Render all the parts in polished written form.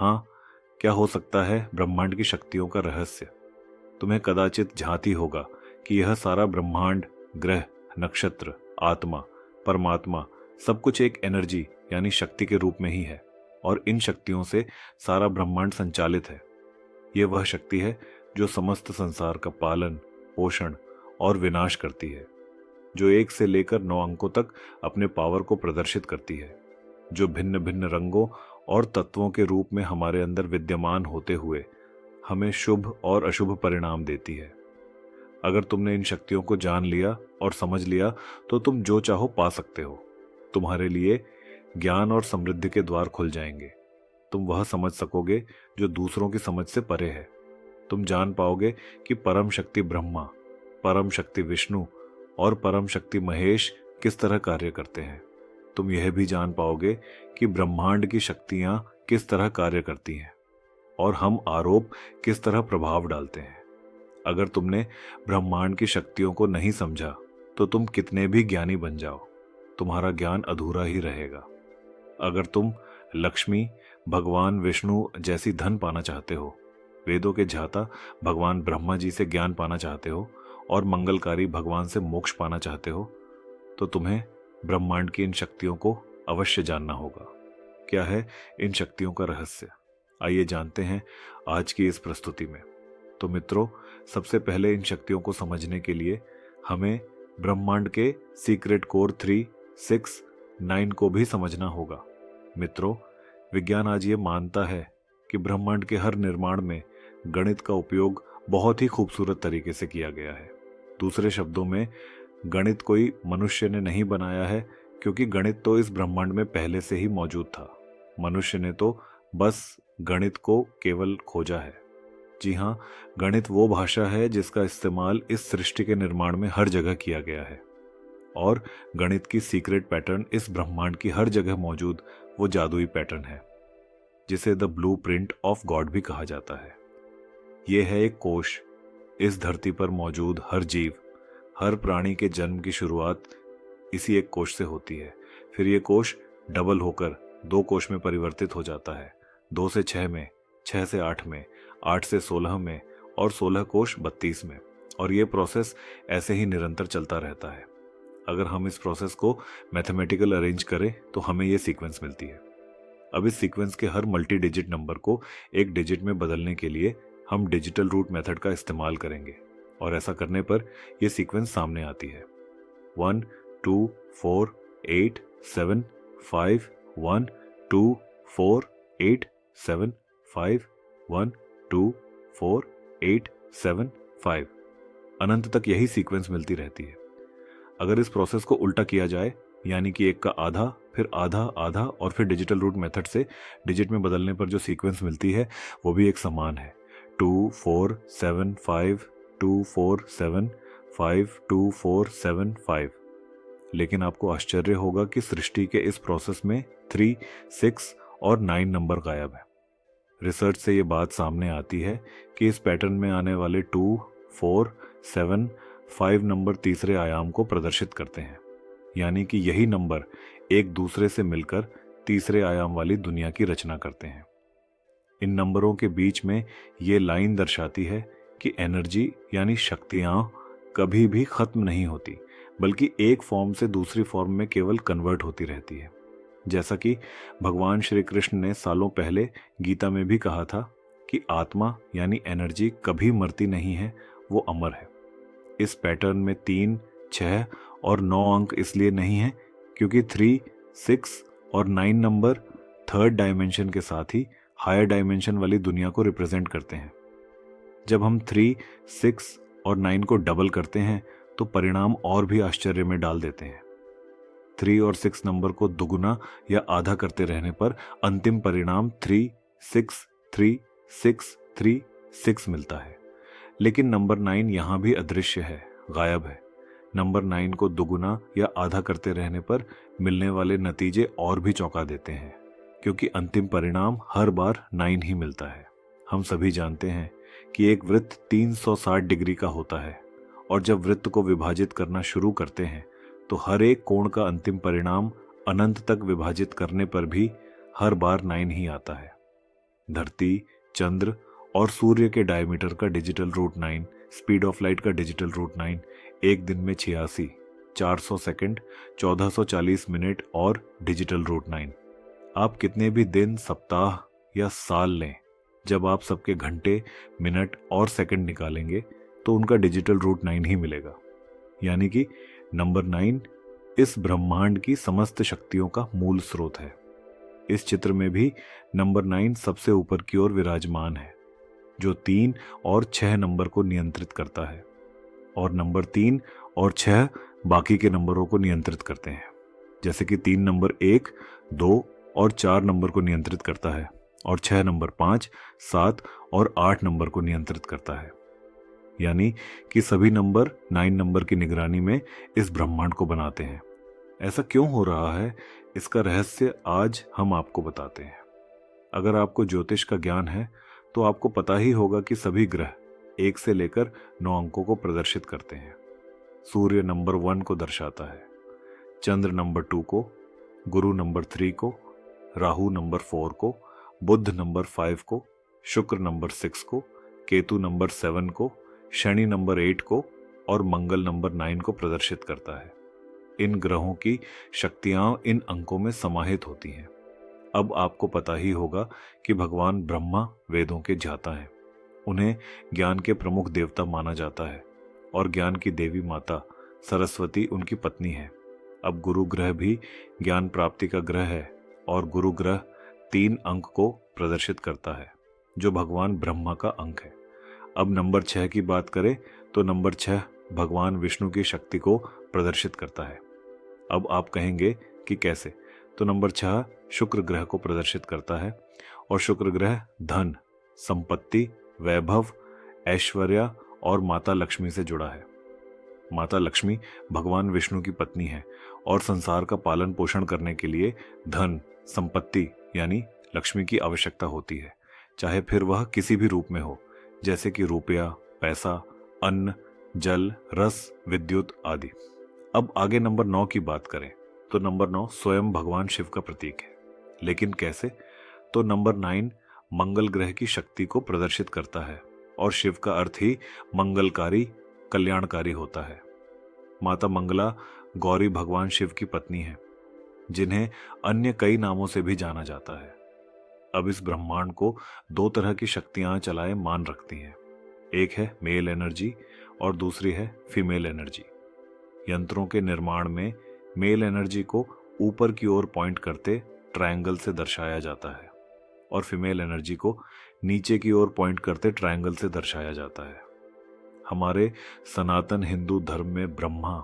हाँ, क्या हो सकता है ब्रह्मांड की शक्तियों का रहस्य? तुम्हें कदाचित झांती होगा कि यह सारा ब्रह्मांड, ग्रह, नक्षत्र, आत्मा, परमात्मा सब कुछ एक एनर्जी यानी शक्ति के रूप में ही है और इन शक्तियों से सारा ब्रह्मांड संचालित है। यह वह शक्ति है जो समस्त संसार का पालन, पोषण और विनाश करती है, जो 1 से लेकर 9 अंकों तक अपने पावर को प्रदर्शित करती है, जो भिन्न भिन्न रंगों और तत्वों के रूप में हमारे अंदर विद्यमान होते हुए हमें शुभ और अशुभ परिणाम देती है। अगर तुमने इन शक्तियों को जान लिया और समझ लिया तो तुम जो चाहो पा सकते हो। तुम्हारे लिए ज्ञान और समृद्धि के द्वार खुल जाएंगे। तुम वह समझ सकोगे जो दूसरों की समझ से परे है। तुम जान पाओगे कि परम शक्ति ब्रह्मा, परम शक्ति विष्णु और परम शक्ति महेश किस तरह कार्य करते हैं। तुम यह भी जान पाओगे कि ब्रह्मांड की शक्तियां किस तरह कार्य करती हैं और हम आरोप किस तरह प्रभाव डालते हैं। अगर तुमने ब्रह्मांड की शक्तियों को नहीं समझा तो तुम कितने भी ज्ञानी बन जाओ, तुम्हारा ज्ञान अधूरा ही रहेगा। अगर तुम लक्ष्मी, भगवान विष्णु जैसी धन पाना चाहते हो, वेदों के झाता भगवान ब्रह्मा जी से ज्ञान पाना चाहते हो और मंगलकारी भगवान से मोक्ष पाना चाहते हो, तो तुम्हें ब्रह्मांड की इन शक्तियों को अवश्य जानना होगा। क्या है इन शक्तियों का रहस्य? आइए जानते हैं आज की इस प्रस्तुति में। तो मित्रों, सबसे पहले इन शक्तियों को समझने के लिए हमें ब्रह्मांड के सीक्रेट कोर 3, 6, 9 को भी समझना होगा। मित्रों, विज्ञान आज ये मानता है कि ब्रह्मांड के हर निर्माण में गणित का उपयोग बहुत ही खूबसूरत तरीके से किया गया है। दूसरे शब्दों में, गणित कोई मनुष्य ने नहीं बनाया है, क्योंकि गणित तो इस ब्रह्मांड में पहले से ही मौजूद था। मनुष्य ने तो बस गणित को केवल खोजा है। जी हाँ, गणित वो भाषा है जिसका इस्तेमाल इस सृष्टि के निर्माण में हर जगह किया गया है और गणित की सीक्रेट पैटर्न इस ब्रह्मांड की हर जगह मौजूद वो जादुई पैटर्न है जिसे the blue print of God भी कहा जाता है। ये है एक कोश। इस धरती पर मौजूद हर जीव, हर प्राणी के जन्म की शुरुआत इसी एक कोश से होती है। फिर ये कोश डबल होकर 2 कोश में परिवर्तित हो जाता है, 2 से 6 में, 6 से 8 में, 8 से 16 में और 16 कोश 32 में। और ये प्रोसेस ऐसे ही निरंतर चलता रहता है। अगर हम इस प्रोसेस को मैथमेटिकल अरेंज करें तो हमें ये सीक्वेंस मिलती है। अब इस सीक्वेंस के हर मल्टी डिजिट नंबर को एक डिजिट में बदलने के लिए हम डिजिटल रूट मेथड का इस्तेमाल करेंगे और ऐसा करने पर यह सीक्वेंस सामने आती है। 1 2 4 8 7 5 1 2 4 8 7 5 1 2 4 8 7 5 अनंत तक यही सीक्वेंस मिलती रहती है। अगर इस प्रोसेस को उल्टा किया जाए, यानी कि एक का आधा, फिर आधा, आधा और फिर डिजिटल रूट मेथड से डिजिट में बदलने पर जो सीक्वेंस मिलती है वो भी एक समान है। 2 4 7 5 2 4 7 5 2 4 7 5। लेकिन आपको आश्चर्य होगा कि सृष्टि के इस प्रोसेस में 3, 6 और 9 नंबर गायब है। रिसर्च से ये बात सामने आती है कि इस पैटर्न में आने वाले 2, 4, 7, 5 नंबर तीसरे आयाम को प्रदर्शित करते हैं, यानी कि यही नंबर एक दूसरे से मिलकर तीसरे आयाम वाली दुनिया की रचना करते हैं। इन नंबरों के बीच में ये लाइन दर्शाती है कि एनर्जी यानी शक्तियां कभी भी खत्म नहीं होती, बल्कि एक फॉर्म से दूसरी फॉर्म में केवल कन्वर्ट होती रहती है। जैसा कि भगवान श्री कृष्ण ने सालों पहले गीता में भी कहा था कि आत्मा यानी एनर्जी कभी मरती नहीं है, वो अमर है। इस पैटर्न में 3, 6 और 9 अंक इसलिए नहीं है क्योंकि 3, 6 और 9 नंबर थर्ड डायमेंशन के साथ ही हायर डायमेंशन वाली दुनिया को रिप्रेजेंट करते हैं। जब हम 3, 6 और 9 को डबल करते हैं तो परिणाम और भी आश्चर्य में डाल देते हैं। 3 और 6 नंबर को दुगुना या आधा करते रहने पर अंतिम परिणाम 3, 6, 3, 6, 3, 6 मिलता है। लेकिन नंबर 9 यहाँ भी अदृश्य है, गायब है। नंबर 9 को दुगुना या आधा करते रहने पर मिलने वाले नतीजे और भी चौंका देते हैं, क्योंकि अंतिम परिणाम हर बार 9 ही मिलता है। हम सभी जानते हैं कि एक वृत्त 360 डिग्री का होता है और जब वृत्त को विभाजित करना शुरू करते हैं तो हर एक कोण का अंतिम परिणाम अनंत तक विभाजित करने पर भी हर बार 9 ही आता है। धरती, चंद्र और सूर्य के डायमीटर का digital root 9, speed of light का डिजिटल रूट 9, एक दिन में 86, 400 सेकंड, 1440 मिनट और डिजिटल रूट 9। आप कितने भी दिन, सप्ताह या साल लें, जब आप सबके घंटे, मिनट और सेकंड निकालेंगे तो उनका डिजिटल रूट 9 ही मिलेगा। यानी कि नंबर 9 इस ब्रह्मांड की समस्त शक्तियों का मूल स्रोत है। इस चित्र में भी नंबर 9 सबसे ऊपर की ओर विराजमान है, जो 3 और 6 नंबर को नियंत्रित करता है, और नंबर 3 और 6 बाकी के नंबरों को नियंत्रित करते हैं। जैसे कि 3 नंबर 1, 2 और 4 नंबर को नियंत्रित करता है, और 6 नंबर 5, 7 और 8 नंबर को नियंत्रित करता है। यानी कि सभी नंबर 9 नंबर की निगरानी में इस ब्रह्मांड को बनाते हैं। ऐसा क्यों हो रहा है, इसका रहस्य आज हम आपको बताते हैं। अगर आपको ज्योतिष का ज्ञान है तो आपको पता ही होगा कि सभी ग्रह 1 से लेकर 9 अंकों को प्रदर्शित करते हैं। सूर्य नंबर 1 को दर्शाता है, चंद्र नंबर 2 को, गुरु नंबर 3 को, राहु नंबर 4 को, बुध नंबर 5 को, शुक्र नंबर 6 को, केतु नंबर 7 को, शनि नंबर 8 को और मंगल नंबर 9 को प्रदर्शित करता है। इन ग्रहों की शक्तियां इन अंकों में समाहित होती हैं। अब आपको पता ही होगा कि भगवान ब्रह्मा वेदों के ज्ञाता हैं। उन्हें ज्ञान के प्रमुख देवता माना जाता है और ज्ञान की देवी माता सरस्वती उनकी पत्नी है। अब गुरु ग्रह भी ज्ञान प्राप्ति का ग्रह है और गुरु ग्रह 3 अंक को प्रदर्शित करता है, जो भगवान ब्रह्मा का अंक है। अब नंबर 6 की बात करें तो नंबर 6 भगवान विष्णु की शक्ति को प्रदर्शित करता है। अब आप कहेंगे कि कैसे? तो नंबर 6 शुक्र ग्रह को प्रदर्शित करता है और शुक्र ग्रह धन, संपत्ति, वैभव, ऐश्वर्य और माता लक्ष्मी से जुड़ा है। माता लक्ष्मी भगवान विष्णु की पत्नी है और संसार का पालन पोषण करने के लिए धन, संपत्ति यानी लक्ष्मी की आवश्यकता होती है, चाहे फिर वह किसी भी रूप में हो, जैसे कि रुपया, पैसा, अन्न, जल, रस, विद्युत आदि। अब आगे नंबर 9 की बात करें तो नंबर 9 स्वयं भगवान शिव का प्रतीक है। लेकिन कैसे? तो नंबर 9 मंगल ग्रह की शक्ति को प्रदर्शित करता है और शिव का अर्थ ही मंगलकारी, कल्याणकारी होता है। माता मंगला गौरी भगवान शिव की पत्नी है, जिन्हें अन्य कई नामों से भी जाना जाता है। अब इस ब्रह्मांड को 2 तरह की शक्तियां चलाए मान रखती हैं। एक है मेल एनर्जी और दूसरी है फीमेल एनर्जी। यंत्रों के निर्माण में मेल एनर्जी को ऊपर की ओर पॉइंट करते ट्रायंगल से दर्शाया जाता है और फीमेल एनर्जी को नीचे की ओर पॉइंट करते ट्रायंगल से दर्शाया जाता है। हमारे सनातन हिंदू धर्म में ब्रह्मा,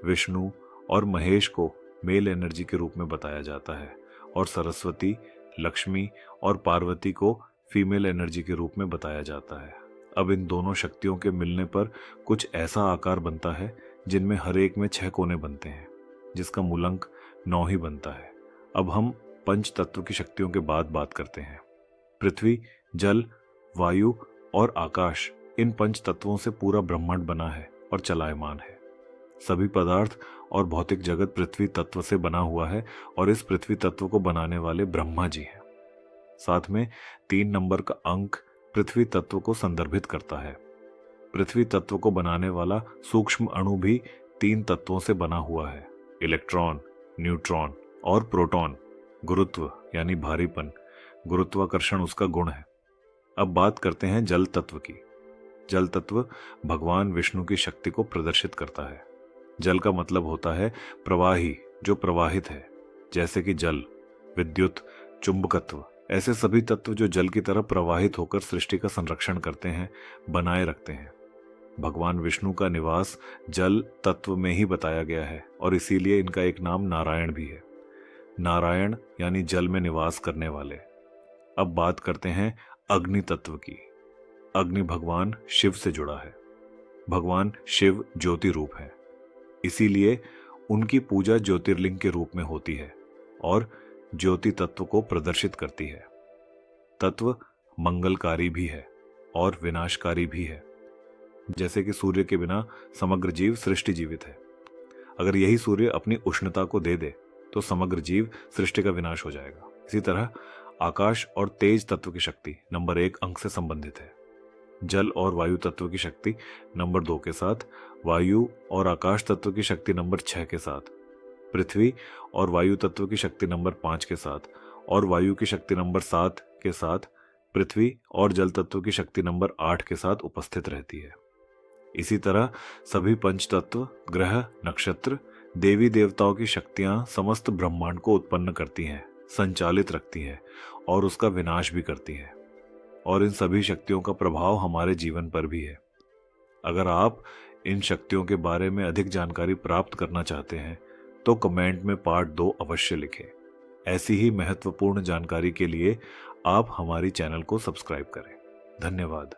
विष्णु और महेश को मेल एनर्जी के रूप में बताया जाता है और सरस्वती, लक्ष्मी और पार्वती को फीमेल एनर्जी के रूप में बताया जाता है। अब इन दोनों शक्तियों के मिलने पर कुछ ऐसा आकार बनता है जिनमें हर एक में 6 कोने बनते हैं, जिसका मूलांक 9 ही बनता है। अब हम पंच तत्व की शक्तियों के बाद बात करते हैं। पृथ्वी, जल, वायु और आकाश, इन पंच तत्वों से पूरा ब्रह्मांड बना है और चलायमान है। सभी पदार्थ और भौतिक जगत पृथ्वी तत्व से बना हुआ है और इस पृथ्वी तत्व को बनाने वाले ब्रह्मा जी हैं। साथ में 3 नंबर का अंक पृथ्वी तत्व को संदर्भित करता है। पृथ्वी तत्व को बनाने वाला सूक्ष्म अणु भी 3 तत्वों से बना हुआ है, इलेक्ट्रॉन, न्यूट्रॉन और प्रोटॉन। गुरुत्व यानी भारीपन, गुरुत्वाकर्षण उसका गुण है। अब बात करते हैं जल तत्व की। जल तत्व भगवान विष्णु की शक्ति को प्रदर्शित करता है। जल का मतलब होता है प्रवाही, जो प्रवाहित है, जैसे कि जल, विद्युत, चुंबकत्व, ऐसे सभी तत्व जो जल की तरह प्रवाहित होकर सृष्टि का संरक्षण करते हैं, बनाए रखते हैं। भगवान विष्णु का निवास जल तत्व में ही बताया गया है और इसीलिए इनका एक नाम नारायण भी है। नारायण यानी जल में निवास करने वाले। अब बात करते हैं अग्नि तत्व की। अग्नि भगवान शिव से जुड़ा है। भगवान शिव ज्योति रूप है, इसीलिए उनकी पूजा ज्योतिर्लिंग के रूप में होती है और ज्योति तत्व को प्रदर्शित करती है। तत्व मंगलकारी भी है और विनाशकारी भी है। जैसे कि सूर्य के बिना समग्र जीव सृष्टि जीवित है। अगर यही सूर्य अपनी उष्णता को दे दे तो समग्र जीव सृष्टि का विनाश हो जाएगा। इसी तरह आकाश और तेज तत्व की शक्ति नंबर 1 अंक से संबंधित है। जल और वायु तत्व की शक्ति नंबर 2 के साथ, वायु और आकाश तत्व की शक्ति नंबर 6 के साथ, पृथ्वी और वायु तत्व की शक्ति नंबर 5 के साथ, और वायु की शक्ति नंबर 7 के साथ, पृथ्वी और जल तत्व की शक्ति नंबर 8 के साथ उपस्थित रहती है। इसी तरह सभी पंच तत्व, ग्रह, नक्षत्र, देवी देवताओं की शक्तियां समस्त ब्रह्मांड को उत्पन्न करती हैं, संचालित रखती हैं और उसका विनाश भी करती हैं। और इन सभी शक्तियों का प्रभाव हमारे जीवन पर भी है। अगर आप इन शक्तियों के बारे में अधिक जानकारी प्राप्त करना चाहते हैं तो कमेंट में पार्ट 2 अवश्य लिखें। ऐसी ही महत्वपूर्ण जानकारी के लिए आप हमारी चैनल को सब्सक्राइब करें। धन्यवाद।